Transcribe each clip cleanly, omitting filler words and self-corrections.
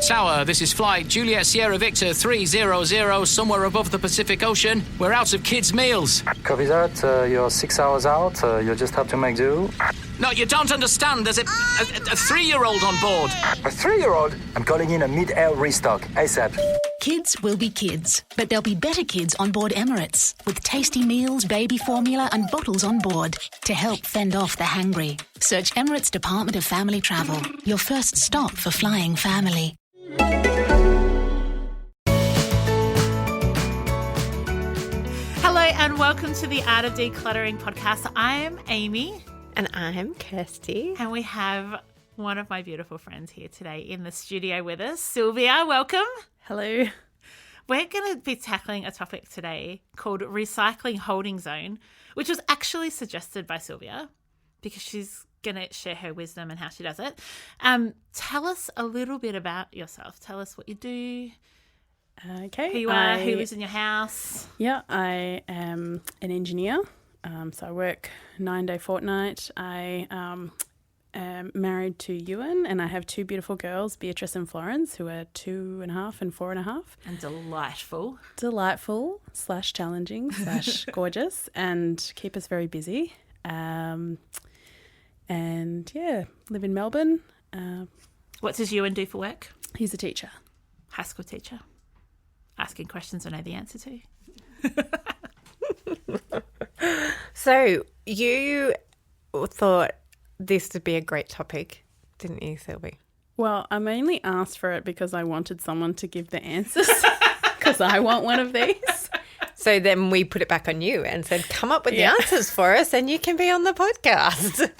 Tower, this is flight Juliet Sierra Victor 300, somewhere above the Pacific Ocean. We're out of kids' meals. Copy that. You're 6 hours out. You'll just have to make do. No, you don't understand. There's a 3-year-old on board. A 3-year-old? I'm calling in a mid-air restock. ASAP. Kids will be kids, but there'll be better kids on board Emirates, with tasty meals, baby formula and bottles on board to help fend off the hangry. Search Emirates Department of Family Travel, your first stop for flying family. Hello and welcome to the Art of Decluttering podcast. I'm Amy. And I'm Kirsty. And we have one of my beautiful friends here today in the studio with us. Sylvia, welcome. Hello. We're going to be tackling a topic today called Recycling Holding Zone, which was actually suggested by Sylvia because she's going to share her wisdom and how she does it. Tell us a little bit about yourself. Tell us what you do. Okay. Who you are, who lives in your house. Yeah, I am an engineer. So I work 9-day fortnight. I am married to Ewan, and I have 2 beautiful girls, Beatrice and Florence, who are 2.5 and 4.5. And delightful. Delightful / challenging / gorgeous, and keep us very busy. And yeah, live in Melbourne. What does Ewan do for work? He's a teacher. High school teacher. Asking questions I know the answer to. So you thought this would be a great topic, didn't you, Sylvie? Well, I mainly asked for it because I wanted someone to give the answers because I want one of these. So then we put it back on you and said, come up with the answers for us and you can be on the podcast.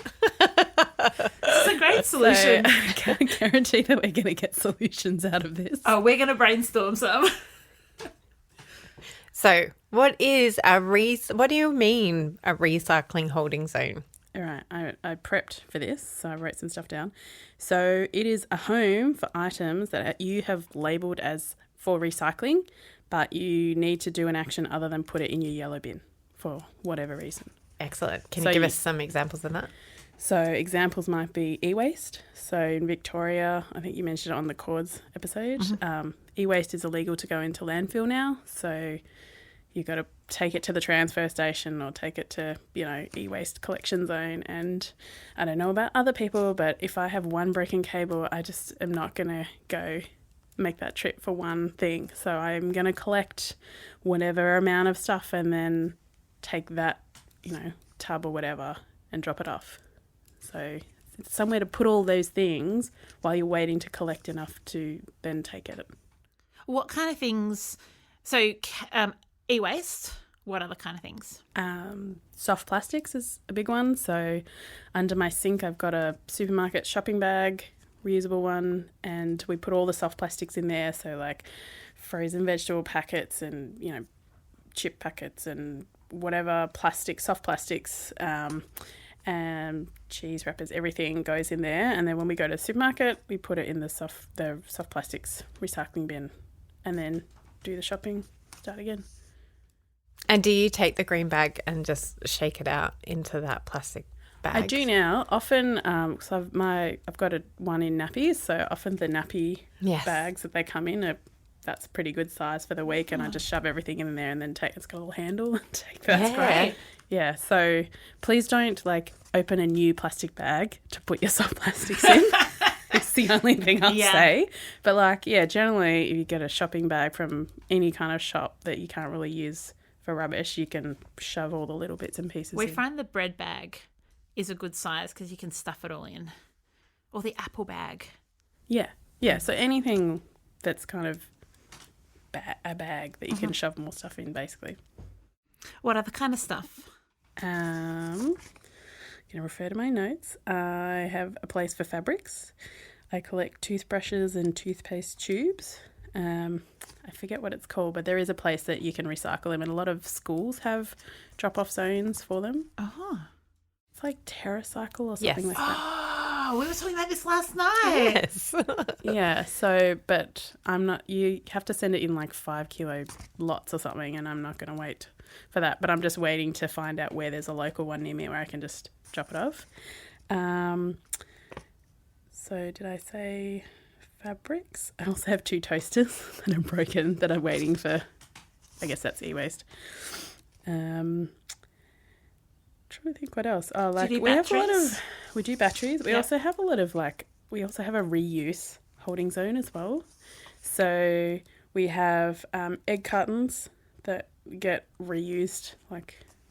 It's a great solution. So I can't guarantee that we're going to get solutions out of this. Oh, we're going to brainstorm some. So what do you mean a recycling holding zone? All right, I prepped for this, so I wrote some stuff down. So it is a home for items that you have labelled as for recycling, but you need to do an action other than put it in your yellow bin for whatever reason. Excellent. Can you give us some examples of that? So examples might be e-waste. So in Victoria, I think you mentioned it on the Cords episode, e-waste is illegal to go into landfill now. So you've got to take it to the transfer station or take it to, e-waste collection zone. And I don't know about other people, but if I have one broken cable, I just am not going to go make that trip for one thing. So I'm going to collect whatever amount of stuff and then take that, tub or whatever and drop it off. So it's somewhere to put all those things while you're waiting to collect enough to then take it. What kind of things? So e-waste, what other kind of things? Soft plastics is a big one. So under my sink, I've got a supermarket shopping bag, reusable one, and we put all the soft plastics in there. So like frozen vegetable packets and, chip packets and whatever soft plastics, and cheese wrappers, everything goes in there. And then when we go to the supermarket, we put it in the soft plastics recycling bin and then do the shopping, start again. And do you take the green bag and just shake it out into that plastic bag? I do now. Often, so I've got one in nappies, so often the nappy bags that they come in that's a pretty good size for the week, and I just shove everything in there and then it's got a little handle and take that. That's great. Yeah, so please don't open a new plastic bag to put your soft plastics in. It's the only thing I'll say. But generally if you get a shopping bag from any kind of shop that you can't really use for rubbish, you can shove all the little bits and pieces in. We find the bread bag is a good size because you can stuff it all in. Or the apple bag. Yeah. Yeah, so anything that's kind of a bag that you can shove more stuff in, basically. What other kind of stuff? I'm going to refer to my notes. I have a place for fabrics. I collect toothbrushes and toothpaste tubes. I forget what it's called, but there is a place that you can recycle them, and a lot of schools have drop-off zones for them. Oh. It's like Terracycle or something like that. Oh, we were talking about this last night. Yes. Yeah, so, but you have to send it in 5 kilo lots or something, and I'm not going to wait for that. But I'm just waiting to find out where there's a local one near me where I can just drop it off. So did I say fabrics. I also have 2 toasters that are broken that are waiting for, I guess that's e-waste. Trying to think what else. Oh, like we have a lot of, we do batteries. We also have a lot of we also have a reuse holding zone as well. So we have egg cartons that get reused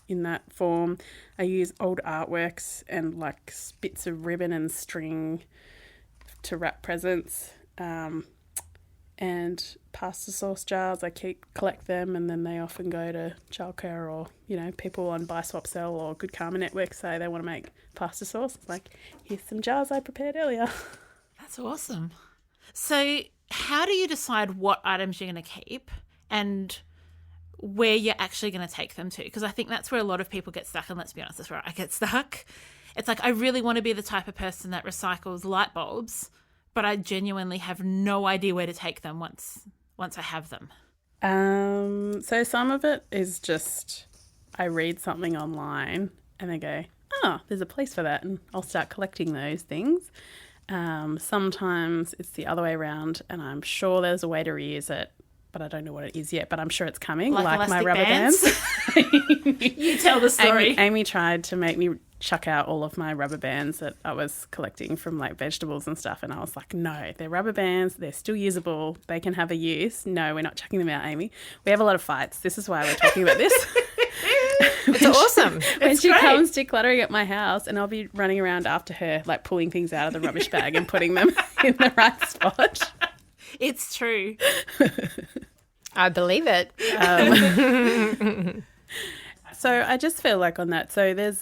in that form. I use old artworks and bits of ribbon and string to wrap presents. And pasta sauce jars, I collect them, and then they often go to childcare or, people on Buy Swap Sell or Good Karma Network say they want to make pasta sauce. It's like, here's some jars I prepared earlier. That's awesome. So how do you decide what items you're going to keep and where you're actually going to take them to? Because I think that's where a lot of people get stuck, and let's be honest, that's where I get stuck. It's like I really want to be the type of person that recycles light bulbs, but I genuinely have no idea where to take them once I have them. So some of it is just I read something online and I go, oh, there's a place for that, and I'll start collecting those things. Sometimes it's the other way around, and I'm sure there's a way to reuse it, but I don't know what it is yet, but I'm sure it's coming, like my rubber bands. You tell the story. Amy tried to make me chuck out all of my rubber bands that I was collecting from vegetables and stuff, and I was like, no, they're rubber bands, they're still usable, they can have a use. No, we're not chucking them out, Amy. We have a lot of fights. This is why we're talking about this. It's awesome. When she comes decluttering at my house, and I'll be running around after her, pulling things out of the rubbish bag and putting them in the right spot. It's true. I believe it. So I just feel on that. So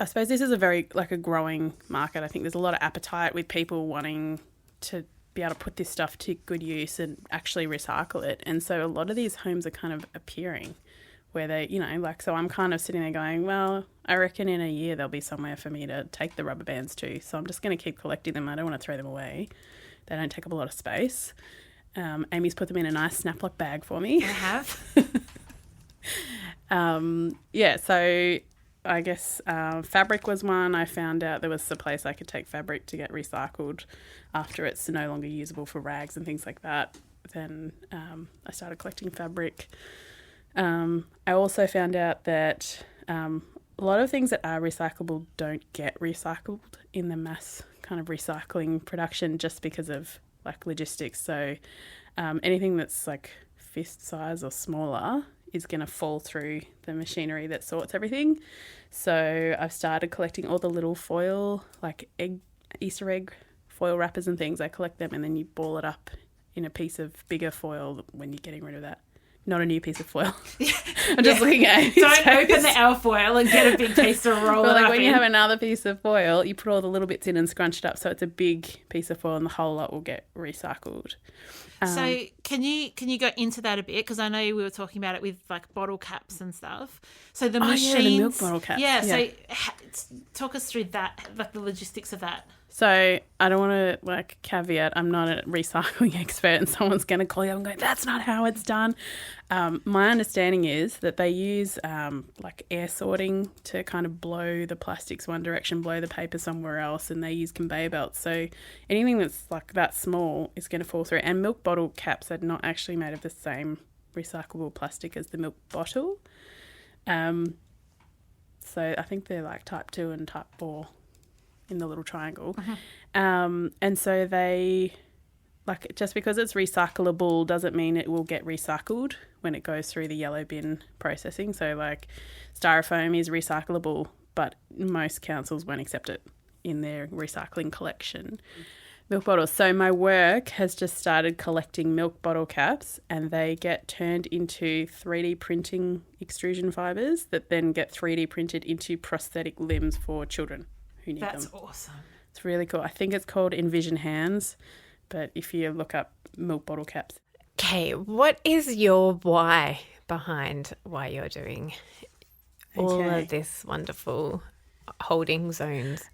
I suppose this is a very a growing market. I think there's a lot of appetite with people wanting to be able to put this stuff to good use and actually recycle it. And so a lot of these homes are kind of appearing where they, so I'm kind of sitting there going, well, I reckon in a year there'll be somewhere for me to take the rubber bands to. So I'm just going to keep collecting them. I don't want to throw them away. They don't take up a lot of space. Amy's put them in a nice Snaplock bag for me. I have. So I guess fabric was one. I found out there was a place I could take fabric to get recycled after it's no longer usable for rags and things like that. Then I started collecting fabric. I also found out that a lot of things that are recyclable don't get recycled in the mass kind of recycling production just because of logistics. So anything that's fist size or smaller is going to fall through the machinery that sorts everything. So I've started collecting all the little foil, Easter egg foil wrappers and things. I collect them, and then you ball it up in a piece of bigger foil when you're getting rid of that. Not a new piece of foil. I'm just looking at it. Don't open the alfoil and get a big piece to roll it up when you have another piece of foil, you put all the little bits in and scrunch it up so it's a big piece of foil, and the whole lot will get recycled. So can you go into that a bit? Because I know we were talking about it with bottle caps and stuff. So the machines. The milk bottle caps. Yeah. So talk us through that, the logistics of that. So I don't want to caveat, I'm not a recycling expert, and someone's going to call you up and go, that's not how it's done. My understanding is that they use air sorting to kind of blow the plastics one direction, blow the paper somewhere else, and they use conveyor belts. So anything that's that small is going to fall through. And milk bottle caps are not actually made of the same recyclable plastic as the milk bottle. So I think they're type 2 and type 4. In the little triangle. And so they just because it's recyclable doesn't mean it will get recycled when it goes through the yellow bin processing. So styrofoam is recyclable, but most councils won't accept it in their recycling collection. Milk bottles. So my work has just started collecting milk bottle caps, and they get turned into 3D printing extrusion fibres that then get 3D printed into prosthetic limbs for children. That's awesome. It's really cool. I think it's called Envision Hands, but if you look up milk bottle caps. Okay, what is your why behind why you're doing all of this wonderful holding zones?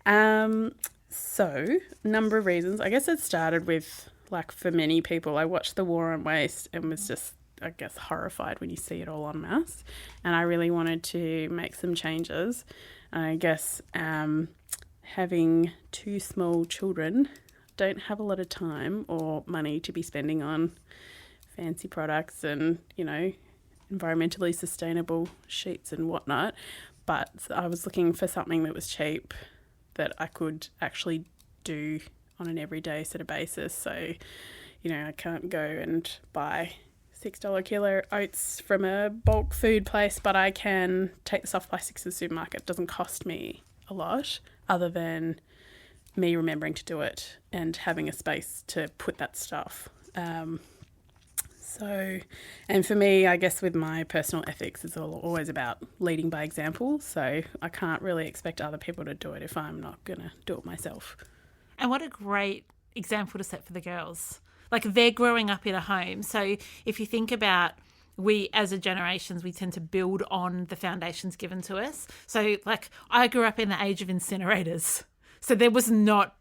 So, number of reasons. I guess it started with, for many people, I watched The War on Waste and was just, I guess, horrified when you see it all en masse. And I really wanted to make some changes. I guess having 2 small children, don't have a lot of time or money to be spending on fancy products and, environmentally sustainable sheets and whatnot. But I was looking for something that was cheap that I could actually do on an everyday sort of basis. So, I can't go and buy $6 kilo oats from a bulk food place, but I can take the soft plastics to the supermarket. It doesn't cost me a lot other than me remembering to do it and having a space to put that stuff. And for me, I guess with my personal ethics, it's always about leading by example. So I can't really expect other people to do it if I'm not going to do it myself. And what a great example to set for the girls. Like, they're growing up in a home. So if you think about, we as a generations, we tend to build on the foundations given to us. So like, I grew up in the age of incinerators. So there was no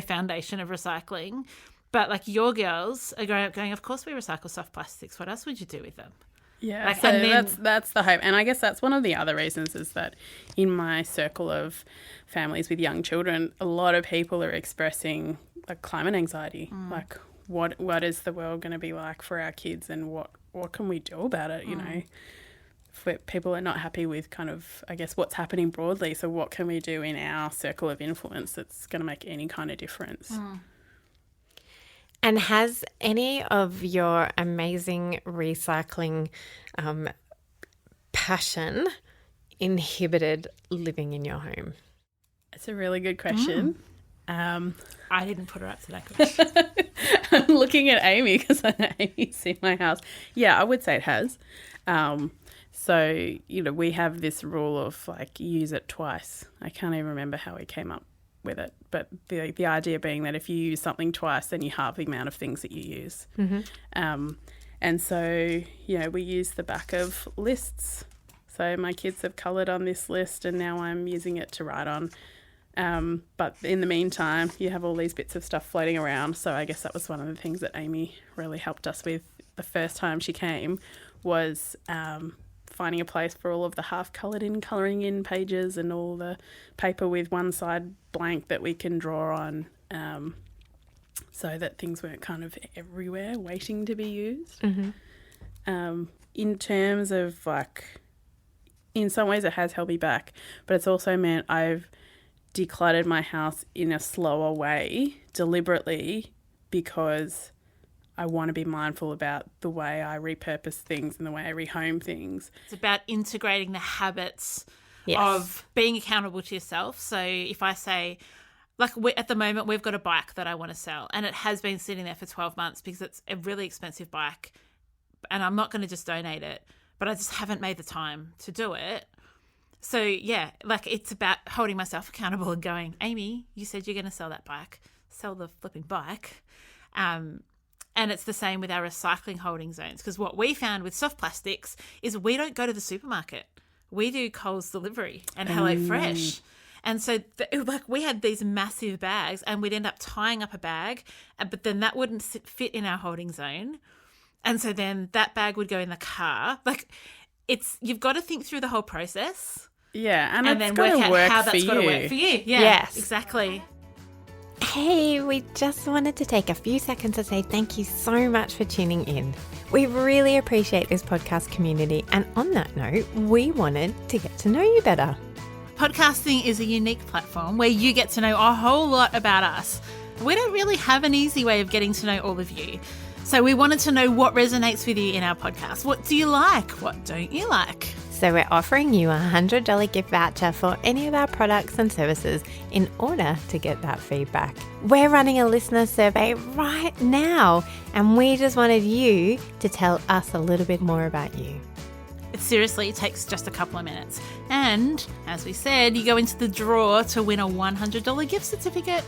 foundation of recycling. But like, your girls are growing up going, of course we recycle soft plastics. What else would you do with them? Yeah, like, so and then, that's the hope. And I guess that's one of the other reasons is that in my circle of families with young children, a lot of people are expressing like climate anxiety. Like, what is the world going to be like for our kids, and what can we do about it, If people are not happy with kind of, I guess, what's happening broadly. So what can we do in our circle of influence that's going to make any kind of difference? And has any of your amazing recycling passion inhibited living in your home? It's a really good question. I didn't put her up to that question. I'm looking at Amy because Amy's in my house. Yeah, I would say it has. So, we have this rule of like use it twice. I can't even remember how we came up with it, but the idea being that if you use something twice, then you halve the amount of things that you use. And so, we use the back of lists. So my kids have coloured on this list and now I'm using it to write on. But in the meantime, you have all these bits of stuff floating around. So I guess that was one of the things that Amy really helped us with the first time she came was finding a place for all of the colouring in pages and all the paper with one side blank that we can draw on, so that things weren't kind of everywhere waiting to be used. In terms of like, in some ways it has held me back, but it's also meant I've decluttered my house in a slower way deliberately because I want to be mindful about the way I repurpose things and the way I rehome things. It's about integrating the habits of being accountable to yourself. So if I say, like, at the moment we've got a bike that I want to sell and it has been sitting there for 12 months because it's a really expensive bike and I'm not going to just donate it, but I just haven't made the time to do it. So, yeah, like, it's about holding myself accountable and going, Amy, you said you're going to sell that bike. Sell the flipping bike. And it's the same with our recycling holding zones, because what we found with soft plastics is we don't go to the supermarket. We do Coles delivery and Hello Fresh. And so, we had these massive bags and we'd end up tying up a bag, but then that wouldn't fit in our holding zone. And so then that bag would go in the car. Like, you've got to think through the whole process. Yeah, and then work out how that's got to work for you. Yeah, yes, exactly. Hey, we just wanted to take a few seconds to say thank you so much for tuning in. We really appreciate this podcast community, and on that note, we wanted to get to know you better. Podcasting is a unique platform where you get to know a whole lot about us. We don't really have an easy way of getting to know all of you. So we wanted to know what resonates with you in our podcast. What do you like? What don't you like? So we're offering you a $100 gift voucher for any of our products and services in order to get that feedback. We're running a listener survey right now, and we just wanted you to tell us a little bit more about you. It takes just a couple of minutes. And as we said, you go into the draw to win a $100 gift certificate.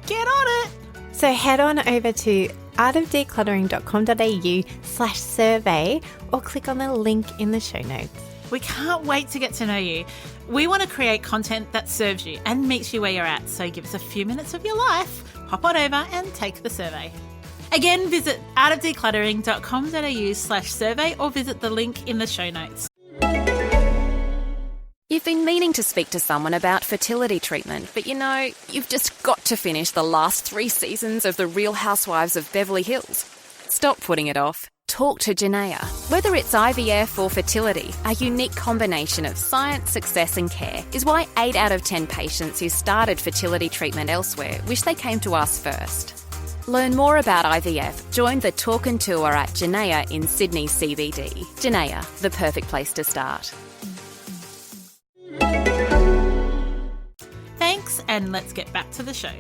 Get on it. So head on over to artofdecluttering.com.au/survey or click on the link in the show notes. We can't wait to get to know you. We want to create content that serves you and meets you where you're at. So give us a few minutes of your life, hop on over and take the survey. Again, visit artofdecluttering.com.au/survey or visit the link in the show notes. You been meaning to speak to someone about fertility treatment, but you've just got to finish the last 3 seasons of The Real Housewives of Beverly Hills. Stop putting it off. Talk to Janaea. Whether it's IVF or fertility, a unique combination of science, success and care is why 8 out of 10 patients who started fertility treatment elsewhere wish they came to us first. Learn more about IVF. Join the talk and tour at Janaea in Sydney CBD. Janaea, the perfect place to start. Thanks, and let's get back to the show.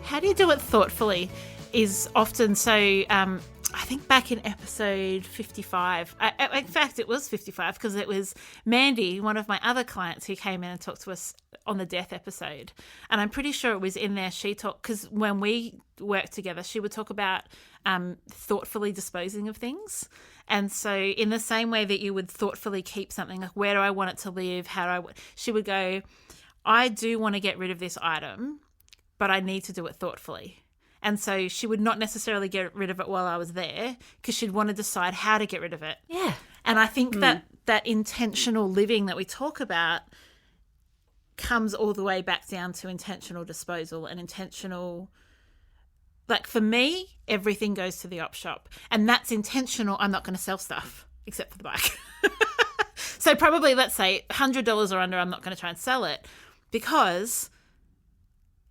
How do you do it thoughtfully is often so... I think back in episode 55, in fact, it was 55 because it was Mandy, one of my other clients, who came in and talked to us on the death episode. And I'm pretty sure it was in there she talked, because when we worked together, she would talk about thoughtfully disposing of things. And so in the same way that you would thoughtfully keep something, like where do I want it to live? She would go, I do want to get rid of this item, but I need to do it thoughtfully. And so she would not necessarily get rid of it while I was there because she'd want to decide how to get rid of it. Yeah. And I think that intentional living that we talk about comes all the way back down to intentional disposal and intentional... Like for me, everything goes to the op shop. And that's intentional. I'm not going to sell stuff except for the bike. So probably, let's say, $100 or under, I'm not going to try and sell it because...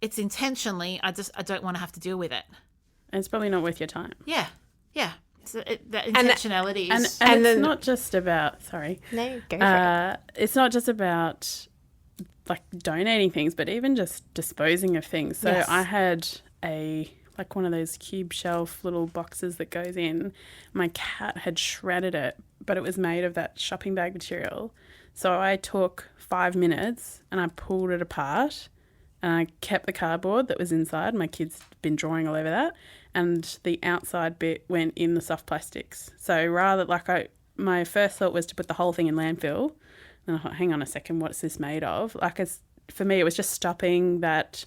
it's intentionally, I don't want to have to deal with it. And it's probably not worth your time. Yeah. So that intentionality is... And it's not just about... Sorry. No, go for it. It's not just about, like, donating things, but even just disposing of things. So Yes. I had one of those cube shelf little boxes that goes in. My cat had shredded it, but it was made of that shopping bag material. So I took 5 minutes and I pulled it apart. And I kept the cardboard that was inside. My kids been drawing all over that. And the outside bit went in the soft plastics. So my first thought was to put the whole thing in landfill. And I thought, hang on a second, what's this made of? For me, it was just stopping that,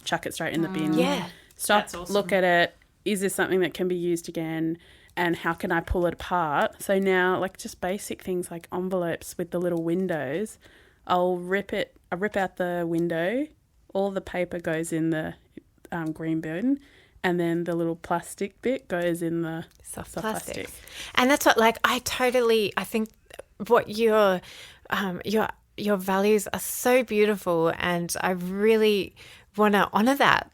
chuck it straight in the bin. Yeah. Stop, That's awesome. Look at it. Is this something that can be used again? And how can I pull it apart? So now, just basic things like envelopes with the little windows, I'll rip out the window. All the paper goes in the green bin, and then the little plastic bit goes in the soft plastic. And that's what, I think what your values are so beautiful, and I really want to honor that.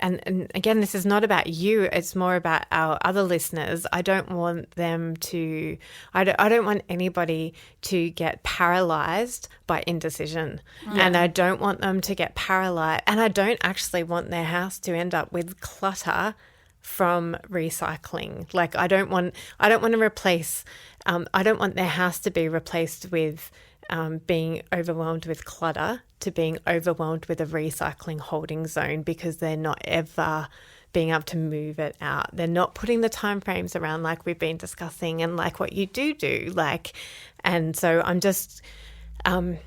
And again, this is not about you. It's more about our other listeners. I don't want them to. I don't want anybody to get paralyzed by indecision, and I don't want them to get paralyzed. And I don't actually want their house to end up with clutter from recycling. I don't want to replace. I don't want their house to be replaced with being overwhelmed with clutter to being overwhelmed with a recycling holding zone because they're not ever being able to move it out. They're not putting the timeframes around like we've been discussing and like what you do. And so I'm just, I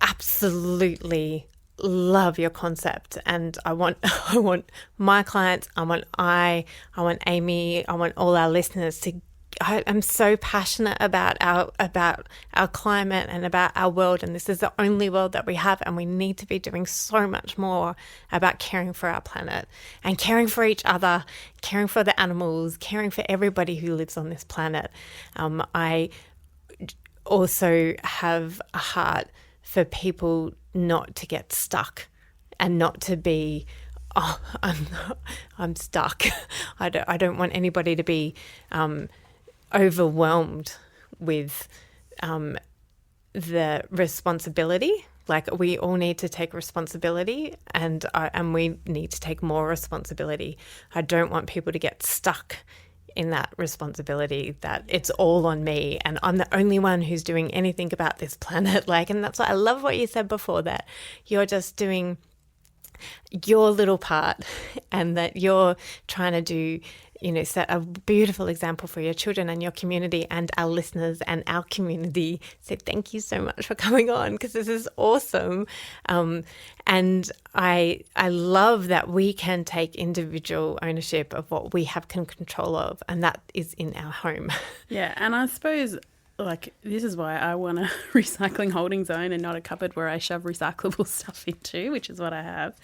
absolutely love your concept, and I want my clients, I want Amy, I want all our listeners to. I'm so passionate about our climate and about our world, and this is the only world that we have, and we need to be doing so much more about caring for our planet and caring for each other, caring for the animals, caring for everybody who lives on this planet. I also have a heart for people not to get stuck and not to be, oh, I'm stuck. I don't want anybody to be overwhelmed with the responsibility. We all need to take responsibility, and we need to take more responsibility. I don't want people to get stuck in that responsibility that it's all on me and I'm the only one who's doing anything about this planet. And that's why I love what you said before, that you're just doing your little part and that you're trying to do set a beautiful example for your children and your community and our listeners and our community. So thank you so much for coming on, because this is awesome. And I love that we can take individual ownership of what we have control of, and that is in our home. Yeah, and I suppose this is why I want a recycling holding zone and not a cupboard where I shove recyclable stuff into, which is what I have.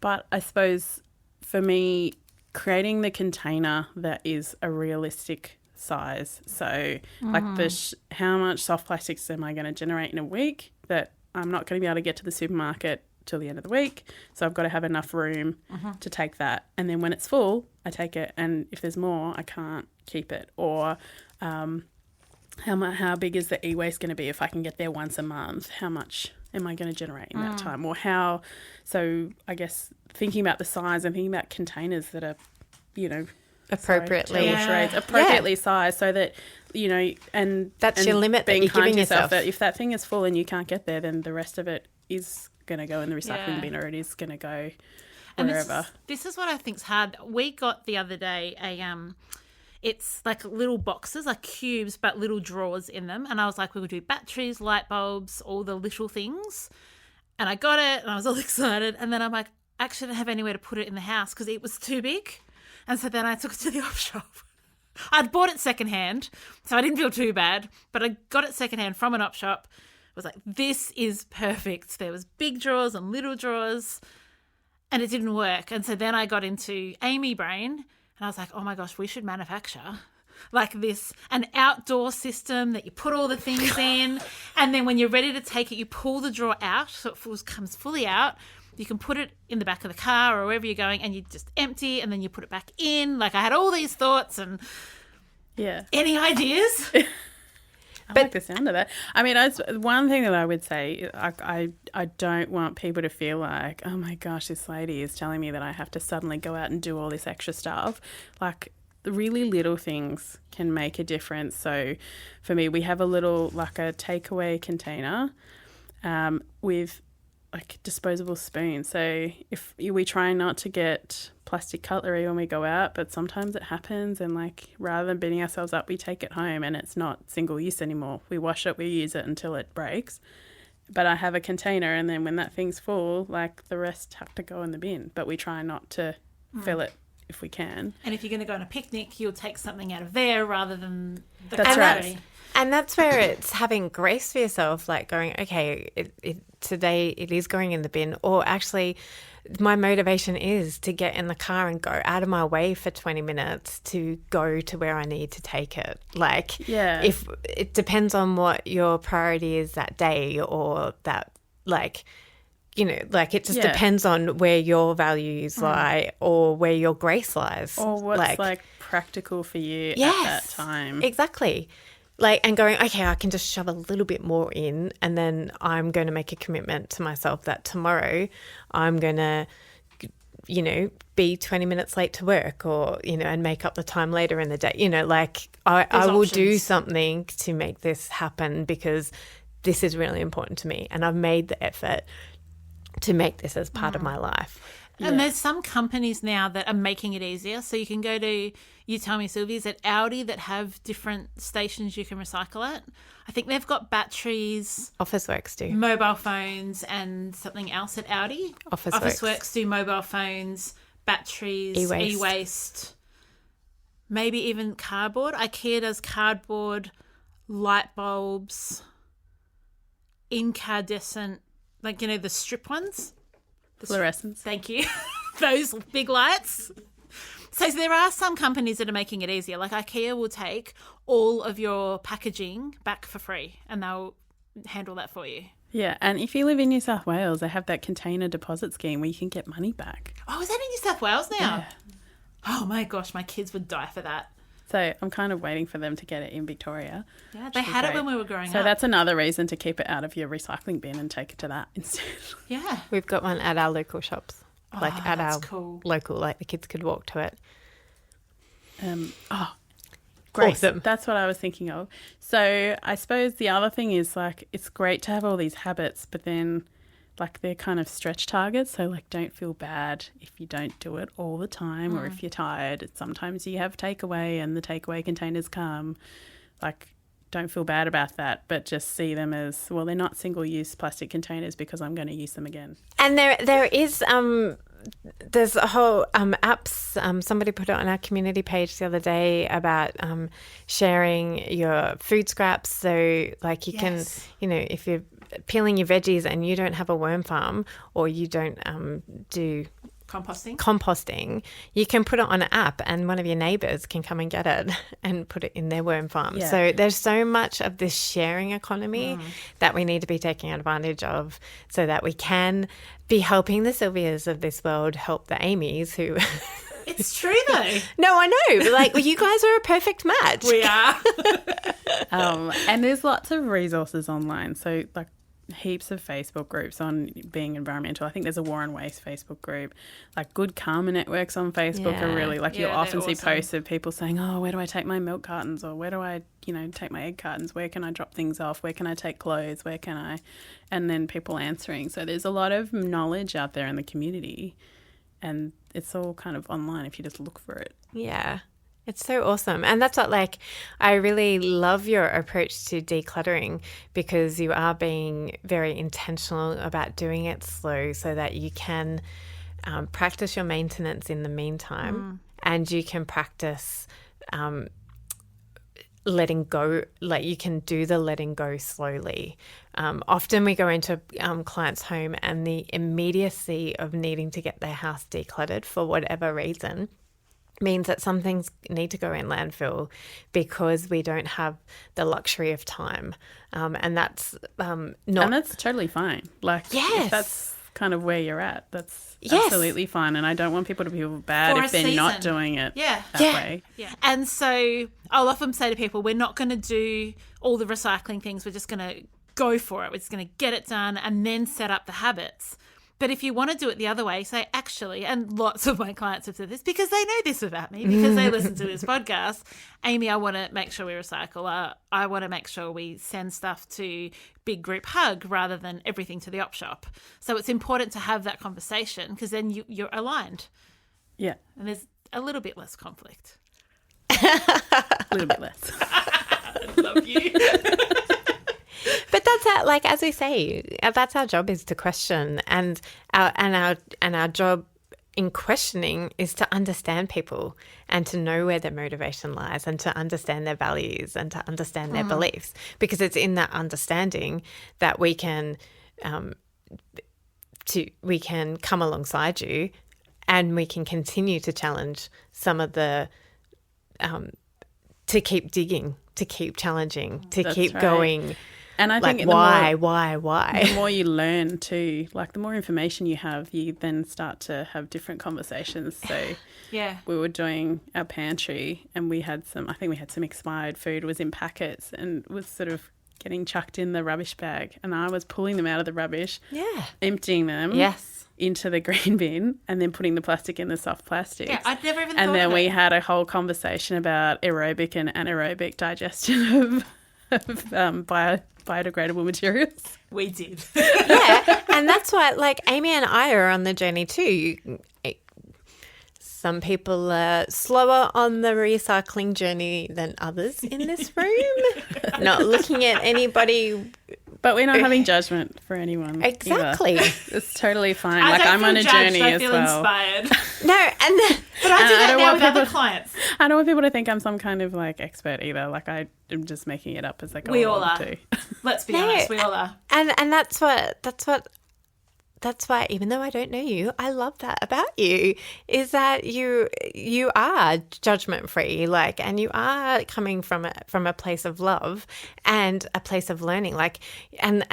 But I suppose for me, creating the container that is a realistic size. So how much soft plastics am I going to generate in a week that I'm not going to be able to get to the supermarket till the end of the week. So I've got to have enough room to take that. And then when it's full, I take it. And if there's more, I can't keep it. Or how big is the e-waste going to be if I can get there once a month? How much am I going to generate in that time? Or so I guess thinking about the size and thinking about containers that are, appropriately sized, so that, and that's your limit that you're giving yourself. That if that thing is full and you can't get there, then the rest of it is going to go in the recycling bin, or it is going to go wherever. This is what I think's hard. We got the other day it's like little boxes, like cubes, but little drawers in them. And I was like, we would do batteries, light bulbs, all the little things. And I got it and I was all excited. And then I'm like, I actually don't have anywhere to put it in the house because it was too big. And so then I took it to the op shop. I'd bought it secondhand, so I didn't feel too bad. But I got it secondhand from an op shop. I was like, this is perfect. There was big drawers and little drawers, and it didn't work. And so then I got into Amy Brain. And I was like, oh my gosh, we should manufacture like this, an outdoor system that you put all the things in. And then when you're ready to take it, you pull the drawer out so it comes fully out. You can put it in the back of the car or wherever you're going, and you just empty and then you put it back in. Like, I had all these thoughts and any ideas? I like the sound of that. I mean, one thing that I would say, I don't want people to feel like, oh my gosh, this lady is telling me that I have to suddenly go out and do all this extra stuff. Like, the really little things can make a difference. So for me, we have a takeaway container with disposable spoons. So if we try not to get plastic cutlery when we go out, but sometimes it happens, and rather than beating ourselves up, we take it home and it's not single use anymore. We wash it, we use it until it breaks. But I have a container, and then when that thing's full, the rest have to go in the bin. But we try not to fill it if we can. And if you're going to go on a picnic, you'll take something out of there rather than the That's cutlery. right. And that's where it's having grace for yourself, going, okay, today it is going in the bin, or actually my motivation is to get in the car and go out of my way for 20 minutes to go to where I need to take it. If it depends on what your priority is that day, or that, it just depends on where your values lie, or where your grace lies. Or what's practical for you at that time. Exactly. And going, okay, I can just shove a little bit more in, and then I'm going to make a commitment to myself that tomorrow I'm going to, be 20 minutes late to work, or, and make up the time later in the day. I will do something to make this happen because this is really important to me, and I've made the effort to make this as part of my life. And there's some companies now that are making it easier. So you can go to, you tell me, Sylvia, is it Aldi that have different stations you can recycle at? I think they've got batteries. Officeworks do. Mobile phones and something else at Aldi. Officeworks do mobile phones, batteries, e-waste, maybe even cardboard. Ikea does cardboard, light bulbs, incandescent, the strip ones. Fluorescents. Thank you. Those big lights. So there are some companies that are making it easier. Ikea will take all of your packaging back for free, and they'll handle that for you. Yeah, and if you live in New South Wales, they have that container deposit scheme where you can get money back. Oh, is that in New South Wales now? Yeah. Oh my gosh, my kids would die for that. So I'm kind of waiting for them to get it in Victoria. Yeah, they had it when we were growing up. So that's another reason to keep it out of your recycling bin and take it to that instead. Yeah. We've got one at our local shops. At our local, the kids could walk to it. Great. Awesome. That's what I was thinking of. So I suppose the other thing is it's great to have all these habits, but then like they're kind of stretch targets. So like don't feel bad if you don't do it all the time or if you're tired. Sometimes you have takeaway and the takeaway containers come. Like don't feel bad about that, but just see them as, well, they're not single-use plastic containers because I'm going to use them again. And there is there's a whole apps. Somebody put it on our community page the other day about sharing your food scraps. So like you can, if you're peeling your veggies and you don't have a worm farm or you don't do composting, you can put it on an app and one of your neighbours can come and get it and put it in their worm farm. Yeah. So there's so much of this sharing economy that we need to be taking advantage of so that we can be helping the Sylvias of this world help the Amys who... It's true though. No, I know. But like, well, you guys are a perfect match. We are. And there's lots of resources online. So like heaps of Facebook groups on being environmental. I think there's a War on Waste Facebook group. Like good karma networks on Facebook are really like, you'll often see posts of people saying, oh, where do I take my milk cartons, or where do I, take my egg cartons? Where can I drop things off? Where can I take clothes? Where can I? And then people answering. So there's a lot of knowledge out there in the community, and it's all kind of online if you just look for it. Yeah. It's so awesome. And that's what, like, I really love your approach to decluttering, because you are being very intentional about doing it slow so that you can practice your maintenance in the meantime and you can practice letting go, like you can do the letting go slowly. Often we go into clients' home and the immediacy of needing to get their house decluttered for whatever reason means that some things need to go in landfill because we don't have the luxury of time. And that's not... And that's totally fine. Like, if that's kind of where you're at, that's absolutely fine. And I don't want people to feel bad if they're not doing it that way. Yeah. And so I'll often say to people, we're not going to do all the recycling things. We're just going to go for it. We're just going to get it done and then set up the habits. But if you want to do it the other way, say, actually, and lots of my clients have said this because they know this about me, because they listen to this podcast, Amy, I want to make sure we recycle. I want to make sure we send stuff to Big Group Hug rather than everything to the op shop. So it's important to have that conversation because then you're aligned. Yeah. And there's a little bit less conflict. A little bit less. I love you. But that's like, as we say, that's our job, is to question, and our job in questioning is to understand people and to know where their motivation lies and to understand their values and to understand their beliefs, because it's in that understanding that we can come alongside you and we can continue to challenge some of the to keep digging, to keep challenging, to keep going. And I think why? The more you learn too, like the more information you have, you then start to have different conversations. So we were doing our pantry and we had some expired food was in packets and was sort of getting chucked in the rubbish bag. And I was pulling them out of the rubbish, emptying them into the green bin and then putting the plastic in the soft plastics. Yeah, I'd never even And thought then of we it. had a whole conversation about aerobic and anaerobic digestion of biodegradable materials. We did. Yeah, and that's why, like, Amy and I are on the journey too. Some people are slower on the recycling journey than others in this room. Not looking at anybody. But we're not having judgment for anyone. Exactly. Either. It's totally fine. I like, don't I'm feel on a judged, journey I as feel well. inspired. No, But I do that now with other clients. I don't want people to think I'm some kind of like expert either. Like I am just making it up as I go We along all are. too. Let's be honest, we all are. And that's why, even though I don't know you, I love that about you, is that you are judgment free, like, and you are coming from a place of love and a place of learning, like, and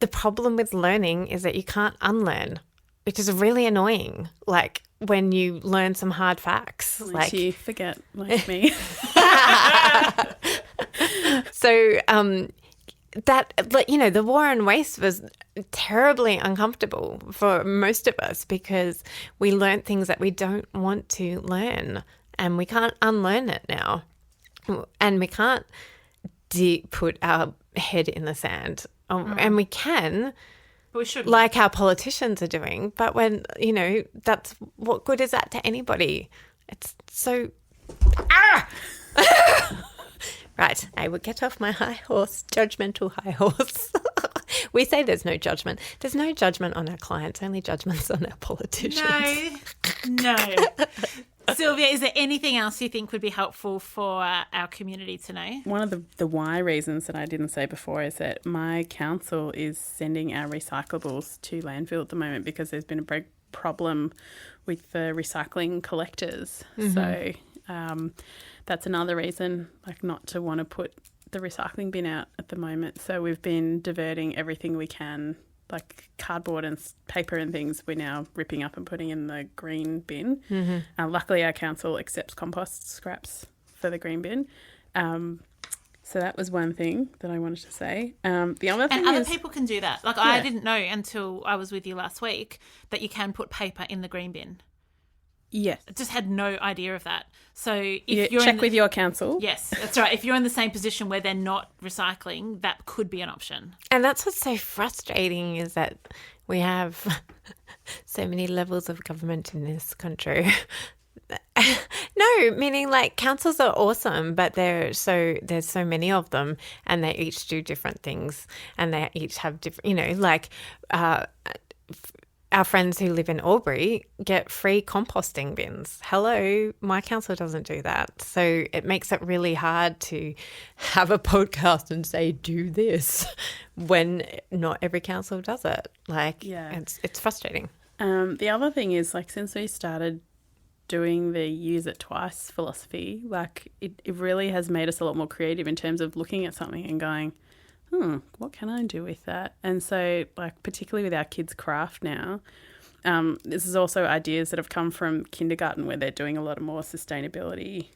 the problem with learning is that you can't unlearn, which is really annoying. Like when you learn some hard facts, Unless you forget, like me. So, that, the war on waste was terribly uncomfortable for most of us because we learned things that we don't want to learn and we can't unlearn it now. And we can't put our head in the sand. And we can, But we shouldn't. like our politicians are doing. But when, that's what good is that to anybody? It's so... Right, I will get off my high horse, judgmental high horse. We say there's no judgment. There's no judgment on our clients, only judgments on our politicians. No. Sylvia, is there anything else you think would be helpful for our community to know? One of the why reasons that I didn't say before is that my council is sending our recyclables to landfill at the moment because there's been a big problem with the recycling collectors. So that's another reason, like, not to want to put the recycling bin out at the moment. So we've been diverting everything we can, like cardboard and paper and things, we're now ripping up and putting in the green bin. Luckily, our council accepts compost scraps for the green bin. So that was one thing that I wanted to say. The other thing and other people can do that. Like, I didn't know until I was with you last week that you can put paper in the green bin. Yes. I just had no idea of that. So if you're check with your council. Yes, that's right. If you're in the same position where they're not recycling, that could be an option. And that's what's so frustrating, is that we have so many levels of government in this country. No, meaning like councils are awesome, but there's so many of them, and they each do different things, and they each have different, our friends who live in Albury get free composting bins. Hello, my council doesn't do that. So it makes it really hard to have a podcast and say, do this, when not every council does it. It's frustrating. The other thing is, like, since we started doing the use it twice philosophy, like, it really has made us a lot more creative in terms of looking at something and going, what can I do with that? And so, like, particularly with our kids' craft now, this is also ideas that have come from kindergarten, where they're doing a lot of more sustainability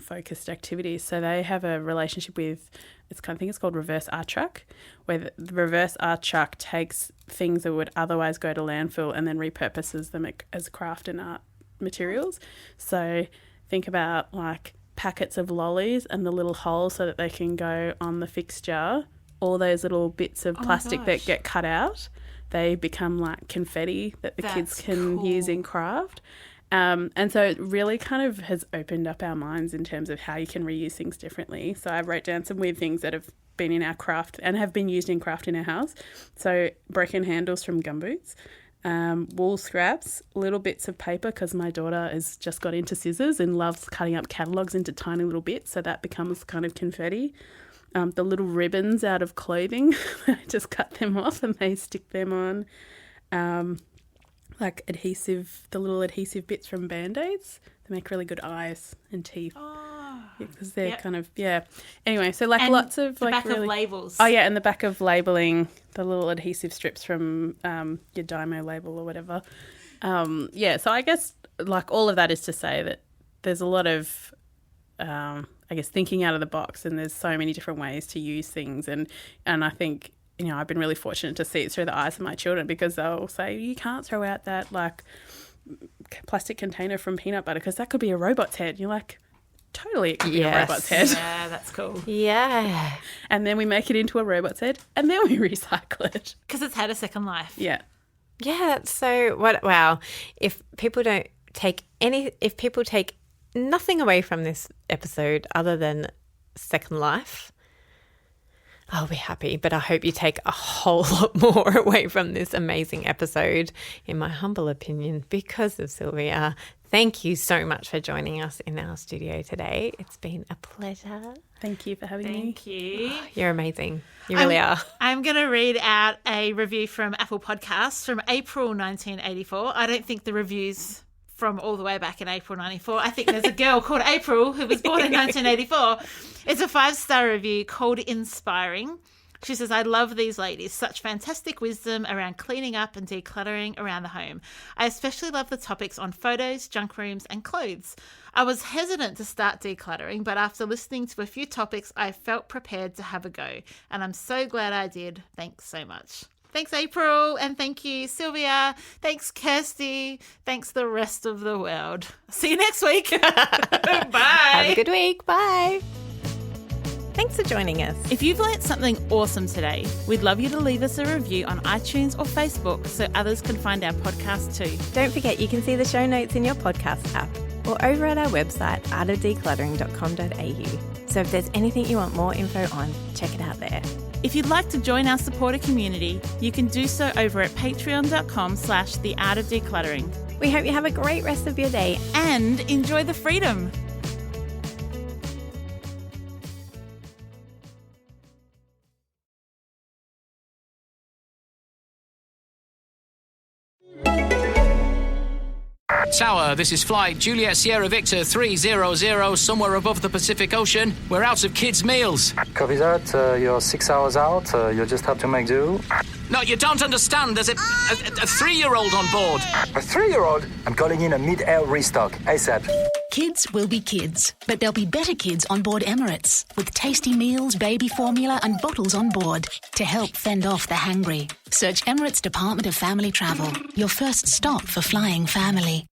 focused activities. So they have a relationship with, I think it's called reverse art truck, where the reverse art truck takes things that would otherwise go to landfill and then repurposes them as craft and art materials. So think about, like, packets of lollies and the little holes so that they can go on the fixture. All those little bits of plastic that get cut out, they become like confetti that the kids can use in craft. And so it really kind of has opened up our minds in terms of how you can reuse things differently. So I wrote down some weird things that have been in our craft and have been used in craft in our house. So broken handles from gumboots, wool scraps, little bits of paper, because my daughter has just got into scissors and loves cutting up catalogues into tiny little bits, so that becomes kind of confetti. The little ribbons out of clothing, I just cut them off and they stick them on. Like adhesive, the little adhesive bits from Band-Aids. They make really good eyes and teeth. Because they're kind of, Anyway, so like, and lots of the like back of labels. Oh, yeah, and the back of labelling, the little adhesive strips from your Dymo label or whatever. So I guess like all of that is to say that there's a lot of... I guess thinking out of the box, and there's so many different ways to use things, and I think, I've been really fortunate to see it through the eyes of my children, because they'll say, you can't throw out that like plastic container from peanut butter because that could be a robot's head. You're like, totally, it could be a robot's head. Yeah, that's cool. Yeah. And then we make it into a robot's head and then we recycle it because it's had a second life. Yeah. So wow, if people take nothing away from this episode other than Second Life, I'll be happy. But I hope you take a whole lot more away from this amazing episode, in my humble opinion, because of Sylvia. Thank you so much for joining us in our studio today. It's been a pleasure. Thank you for having me. Thank you. You're amazing. You really are. I'm going to read out a review from Apple Podcasts from April 1984. I don't think the review's from all the way back in April 94. I think there's a girl called April who was born in 1984. It's a 5-star review called Inspiring. She says, I love these ladies. Such fantastic wisdom around cleaning up and decluttering around the home. I especially love the topics on photos, junk rooms and clothes. I was hesitant to start decluttering, but after listening to a few topics, I felt prepared to have a go. And I'm so glad I did. Thanks so much. Thanks, April, and thank you, Sylvia. Thanks, Kirsty. Thanks, the rest of the world. See you next week. Bye. Have a good week. Bye. Thanks for joining us. If you've learnt something awesome today, we'd love you to leave us a review on iTunes or Facebook so others can find our podcast too. Don't forget you can see the show notes in your podcast app or over at our website, artofdecluttering.com.au. So if there's anything you want more info on, check it out there. If you'd like to join our supporter community, you can do so over at patreon.com/theartofdecluttering. We hope you have a great rest of your day. And enjoy the freedom. Tower, this is flight Juliet Sierra Victor 300, somewhere above the Pacific Ocean. We're out of kids' meals. Copy that. You're 6 hours out. You'll just have to make do. No, you don't understand. There's a 3-year-old on board. A 3-year-old? I'm calling in a mid-air restock. ASAP. Kids will be kids, but there'll be better kids on board Emirates with tasty meals, baby formula and bottles on board to help fend off the hangry. Search Emirates Department of Family Travel, your first stop for flying family.